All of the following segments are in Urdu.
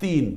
3।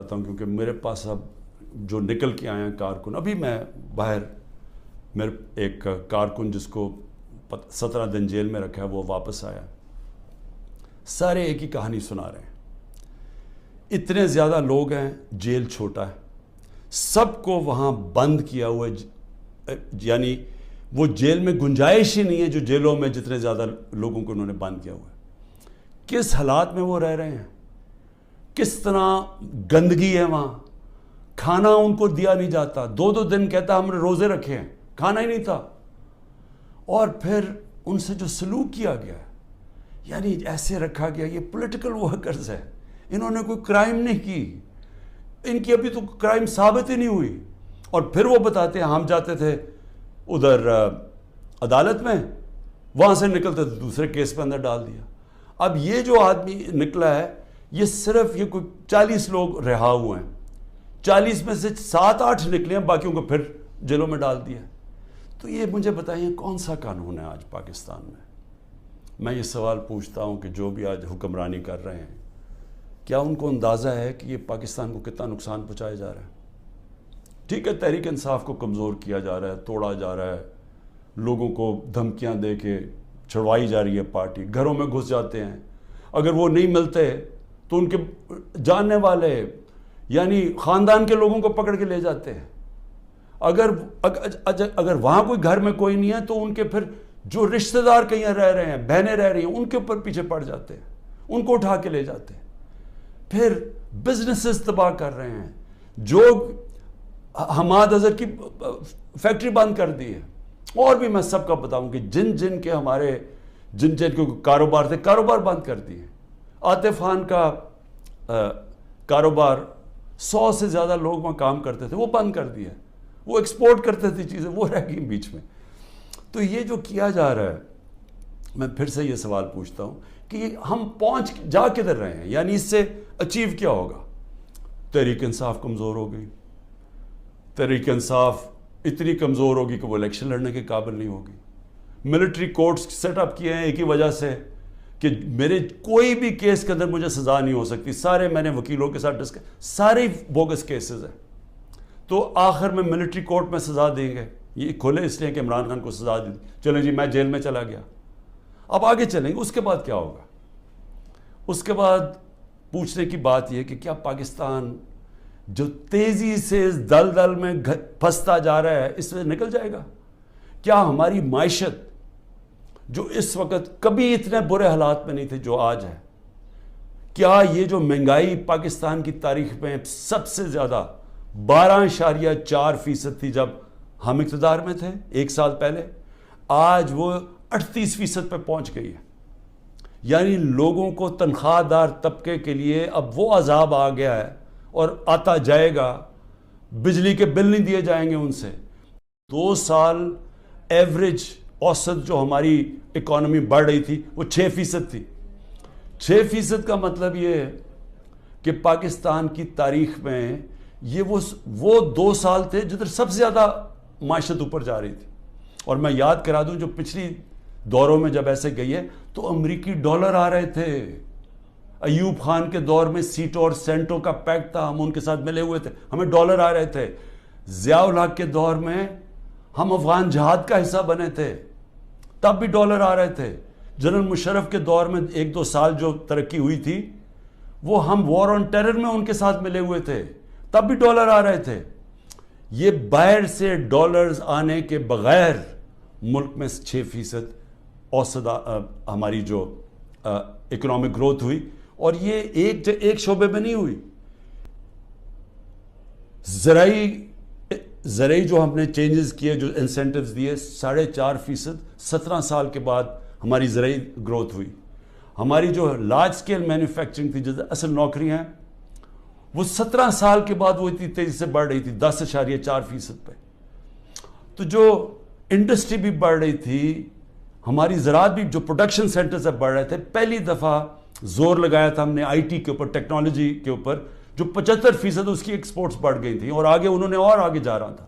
ہوں کیونکہ میرے پاس اب جو نکل کے آئے ہیں کارکن، ابھی میں باہر میرے ایک کارکن جس کو 17 دن جیل میں رکھا ہے وہ واپس آیا، سارے ایک ہی کہانی سنا رہے ہیں، اتنے زیادہ لوگ ہیں، جیل چھوٹا ہے، سب کو وہاں بند کیا ہوا ہے، یعنی وہ جیل میں گنجائش ہی نہیں ہے جو جیلوں میں جتنے زیادہ لوگوں کو انہوں نے بند کیا ہوا ہے۔ کس حالات میں وہ رہ رہے ہیں، کس طرح گندگی ہے وہاں، کھانا ان کو دیا نہیں جاتا، 2 دن کہتا ہم نے روزے رکھے ہیں، کھانا ہی نہیں تھا، اور پھر ان سے جو سلوک کیا گیا ہے، یعنی ایسے رکھا گیا، یہ پولیٹیکل ورکرز ہے، انہوں نے کوئی کرائم نہیں کی، ان کی ابھی تو کرائم ثابت ہی نہیں ہوئی، اور پھر وہ بتاتے ہیں ہم جاتے تھے ادھر عدالت میں، وہاں سے نکلتے تھے دوسرے کیس پہ اندر ڈال دیا۔ اب یہ جو آدمی نکلا ہے، یہ صرف یہ کوئی 40 لوگ رہا ہوئے ہیں، 40 میں سے 7-8 نکلے ہیں، باقیوں کو پھر جیلوں میں ڈال دیا۔ تو یہ مجھے بتائیے کون سا قانون ہے آج پاکستان میں؟ میں یہ سوال پوچھتا ہوں کہ جو بھی آج حکمرانی کر رہے ہیں، کیا ان کو اندازہ ہے کہ یہ پاکستان کو کتنا نقصان پہنچایا جا رہا ہے؟ ٹھیک ہے، تحریک انصاف کو کمزور کیا جا رہا ہے، توڑا جا رہا ہے، لوگوں کو دھمکیاں دے کے چھڑوائی جا رہی ہے پارٹی، گھروں میں گھس جاتے ہیں، اگر وہ نہیں ملتے تو ان کے جاننے والے یعنی خاندان کے لوگوں کو پکڑ کے لے جاتے ہیں، اگر وہاں کوئی گھر میں کوئی نہیں ہے تو ان کے پھر جو رشتہ دار کہیں رہ رہے ہیں، بہنیں رہ رہی ہیں، ان کے اوپر پیچھے پڑ جاتے ہیں، ان کو اٹھا کے لے جاتے ہیں، پھر بزنسز تباہ کر رہے ہیں، جو حماد اظہر کی فیکٹری بند کر دی ہے، اور بھی میں سب کا بتاؤں کہ جن کے ہمارے جن کے کاروبار تھے، کاروبار بند کر دیے۔ عاطف خان کا کاروبار 100 سے زیادہ لوگ وہاں کام کرتے تھے، وہ بند کر دیا، وہ ایکسپورٹ کرتے تھے چیزیں، وہ رہ گئی بیچ میں۔ تو یہ جو کیا جا رہا ہے، میں پھر سے یہ سوال پوچھتا ہوں کہ ہم جا کدھر رہے ہیں؟ یعنی اس سے اچیو کیا ہوگا؟ تحریک انصاف کمزور ہو گئی، تحریک انصاف اتنی کمزور ہوگی کہ وہ الیکشن لڑنے کے قابل نہیں ہوگی، ملٹری کورٹس سیٹ اپ کیے ہیں ایک ہی وجہ سے کہ میرے کوئی بھی کیس کے اندر مجھے سزا نہیں ہو سکتی، سارے میں نے وکیلوں کے ساتھ سارے بوگس کیسز ہیں، تو آخر میں ملٹری کورٹ میں سزا دیں گے، یہ کھولے اس لیے کہ عمران خان کو سزا دی، چلیں جی میں جیل میں چلا گیا، اب آگے چلیں گے، اس کے بعد کیا ہوگا؟ اس کے بعد پوچھنے کی بات یہ کہ کیا پاکستان جو تیزی سے اس دلدل میں پھنستا جا رہا ہے، اس میں نکل جائے گا؟ کیا ہماری معیشت جو اس وقت کبھی اتنے برے حالات میں نہیں تھے جو آج ہے، کیا یہ جو مہنگائی پاکستان کی تاریخ میں سب سے زیادہ 12.4% تھی جب ہم اقتدار میں تھے 1 سال پہلے، آج وہ 38% پہ پہنچ گئی ہے؟ یعنی لوگوں کو تنخواہ دار طبقے کے لیے اب وہ عذاب آ گیا ہے اور آتا جائے گا، بجلی کے بل نہیں دیے جائیں گے ان سے۔ 2 سال ایوریج اوسط جو ہماری اکانومی بڑھ رہی تھی وہ 6% تھی۔ 6% کا مطلب یہ ہے کہ پاکستان کی تاریخ میں یہ وہ 2 سال تھے جدھر سب سے زیادہ معیشت اوپر جا رہی تھی۔ اور میں یاد کرا دوں جو پچھلی دوروں میں جب ایسے گئی ہے تو امریکی ڈالر آ رہے تھے، ایوب خان کے دور میں سیٹو اور سینٹو کا پیکٹ تھا، ہم ان کے ساتھ ملے ہوئے تھے، ہمیں ڈالر آ رہے تھے۔ ضیاء الحق کے دور میں ہم افغان جہاد کا حصہ بنے تھے، تب بھی ڈالر آ رہے تھے۔ جنرل مشرف کے دور میں 1-2 سال جو ترقی ہوئی تھی وہ ہم وار آن ٹیرر میں ان کے ساتھ ملے ہوئے تھے، تب بھی ڈالر آ رہے تھے۔ یہ باہر سے ڈالرز آنے کے بغیر ملک میں 6% اوسط ہماری جو اکنامک گروتھ ہوئی، اور یہ ایک شعبے میں نہیں ہوئی۔ زرعی جو ہم نے چینجز کیے، جو انسینٹیوز دیے، 4.5%، 17 سال کے بعد ہماری زرعی گروتھ ہوئی۔ ہماری جو لارج سکیل مینوفیکچرنگ تھی، جو اصل نوکریاں ہیں، وہ 17 سال کے بعد وہ اتنی تیزی سے بڑھ رہی تھی 10.4% پہ۔ تو جو انڈسٹری بھی بڑھ رہی تھی، ہماری زراعت بھی، جو پروڈکشن سینٹر سے بڑھ رہے تھے، پہلی دفعہ زور لگایا تھا ہم نے آئی ٹی کے اوپر، ٹیکنالوجی کے اوپر، جو 75% اس کی ایکسپورٹس بڑھ گئی تھیں، اور آگے انہوں نے اور آگے جا رہا تھا۔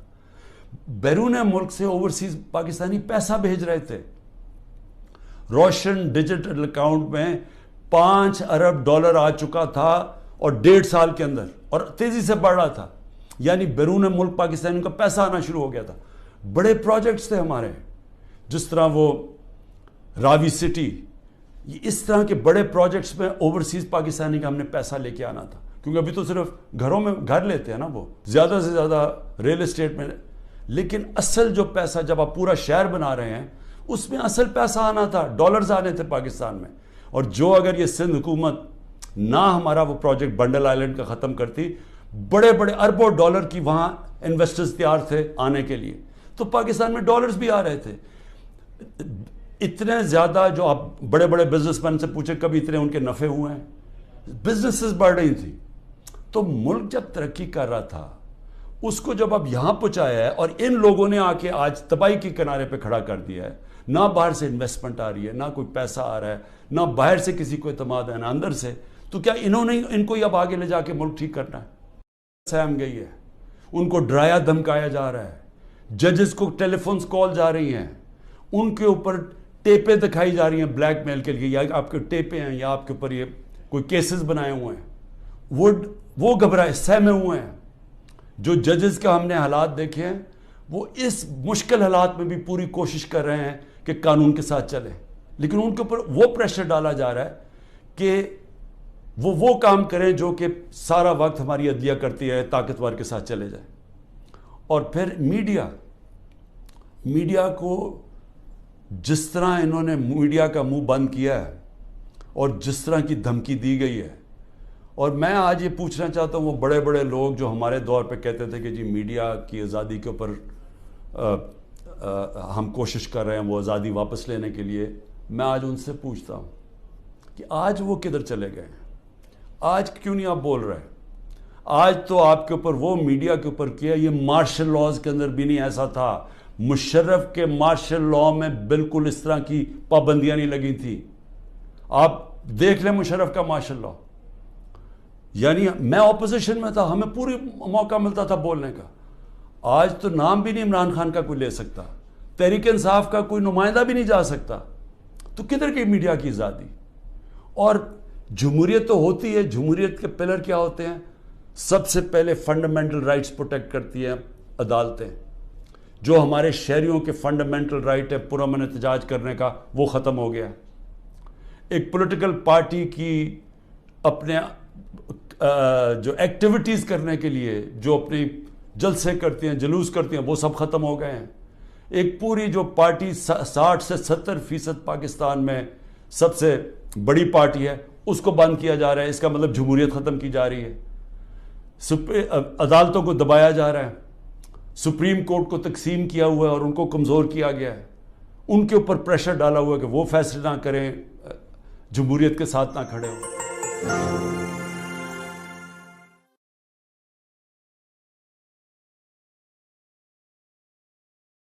بیرون ملک سے اوورسیز پاکستانی پیسہ بھیج رہے تھے۔ روشن ڈیجیٹل اکاؤنٹ میں $5 ارب آ چکا تھا، اور 1.5 سال کے اندر، اور تیزی سے بڑھ رہا تھا، یعنی بیرون ملک پاکستانیوں کا پیسہ آنا شروع ہو گیا تھا. بڑے پروجیکٹس تھے ہمارے، جس طرح وہ راوی سٹی، اس طرح کے بڑے پروجیکٹس میں اوورسیز پاکستانی کا ہم نے پیسہ لے کے آنا تھا، کیونکہ ابھی تو صرف گھروں میں گھر لیتے ہیں نا، وہ زیادہ سے زیادہ ریل اسٹیٹ میں. لیکن اصل جو پیسہ جب آپ پورا شہر بنا رہے ہیں، اس میں اصل پیسہ آنا تھا، ڈالرز آنے تھے پاکستان میں. اور جو اگر یہ سندھ حکومت نہ ہمارا وہ پروجیکٹ بنڈل آئلینڈ کا ختم کرتی، بڑے بڑے اربوں ڈالر کی وہاں انویسٹرز تیار تھے آنے کے لیے، تو پاکستان میں ڈالرز بھی آ رہے تھے. اتنے زیادہ، جو آپ بڑے بڑے بزنس مین سے پوچھیں کبھی اتنے ان کے نفع ہوئے ہیں، بزنسز بڑھ رہی تھی. تو ملک جب ترقی کر رہا تھا، اس کو جب اب یہاں پہنچایا ہے اور ان لوگوں نے آ کے آج تباہی کے کنارے پہ کھڑا کر دیا ہے، نہ باہر سے انویسٹمنٹ آ رہی ہے، نہ کوئی پیسہ آ رہا ہے، نہ باہر سے کسی کو اعتماد ہے، نہ اندر سے، تو کیا انہوں نے ان کو اب آگے لے جا کے ملک ٹھیک کرنا ہے؟ سہم گئی ہے، ان کو ڈرایا دھمکایا جا رہا ہے، ججز کو ٹیلی فونز کال جا رہی ہیں، ان کے اوپر ٹیپیں دکھائی جا رہی ہیں بلیک میل کے لیے، یا آپ کے ٹیپیں ہیں یا آپ کے اوپر یہ کوئی کیسز بنائے ہوئے ہیں، وہ گھبرائے سہمے ہوئے ہیں. جو ججز کا ہم نے حالات دیکھے ہیں، وہ اس مشکل حالات میں بھی پوری کوشش کر رہے ہیں کہ قانون کے ساتھ چلیں، لیکن ان کے اوپر وہ پریشر ڈالا جا رہا ہے کہ وہ کام کریں جو کہ سارا وقت ہماری عدلیہ کرتی ہے، طاقتور کے ساتھ چلے جائیں. اور پھر میڈیا کو جس طرح انہوں نے میڈیا کا منہ بند کیا ہے اور جس طرح کی دھمکی دی گئی ہے، اور میں آج یہ پوچھنا چاہتا ہوں، وہ بڑے بڑے لوگ جو ہمارے دور پہ کہتے تھے کہ جی میڈیا کی آزادی کے اوپر ہم کوشش کر رہے ہیں وہ آزادی واپس لینے کے لیے، میں آج ان سے پوچھتا ہوں کہ آج وہ کدھر چلے گئے ہیں؟ آج کیوں نہیں آپ بول رہے؟ آج تو آپ کے اوپر وہ میڈیا کے اوپر کیا، یہ مارشل لاز کے اندر بھی نہیں ایسا تھا. مشرف کے مارشل لا میں بالکل اس طرح کی پابندیاں نہیں لگی تھی. آپ دیکھ لیں مشرف کا مارشل لا، یعنی میں اپوزیشن میں تھا، ہمیں پوری موقع ملتا تھا بولنے کا. آج تو نام بھی نہیں عمران خان کا کوئی لے سکتا، تحریک انصاف کا کوئی نمائندہ بھی نہیں جا سکتا. تو کدھر کی میڈیا کی آزادی؟ اور جمہوریت تو ہوتی ہے، جمہوریت کے پلر کیا ہوتے ہیں؟ سب سے پہلے فنڈامنٹل رائٹس پروٹیکٹ کرتی ہیں عدالتیں. جو ہمارے شہریوں کے فنڈامنٹل رائٹ ہے پرامن احتجاج کرنے کا، وہ ختم ہو گیا. ایک پولیٹیکل پارٹی کی اپنے جو ایکٹیویٹیز کرنے کے لیے جو اپنی جلسے کرتی ہیں، جلوس کرتی ہیں، وہ سب ختم ہو گئے ہیں. ایک پوری جو پارٹی 60 سے 70% پاکستان میں سب سے بڑی پارٹی ہے، اس کو بند کیا جا رہا ہے. اس کا مطلب جمہوریت ختم کی جا رہی ہے. عدالتوں کو دبایا جا رہا ہے، سپریم کورٹ کو تقسیم کیا ہوا ہے اور ان کو کمزور کیا گیا ہے. ان کے اوپر پریشر ڈالا ہوا ہے کہ وہ فیصلے نہ کریں، جمہوریت کے ساتھ نہ کھڑے ہوں.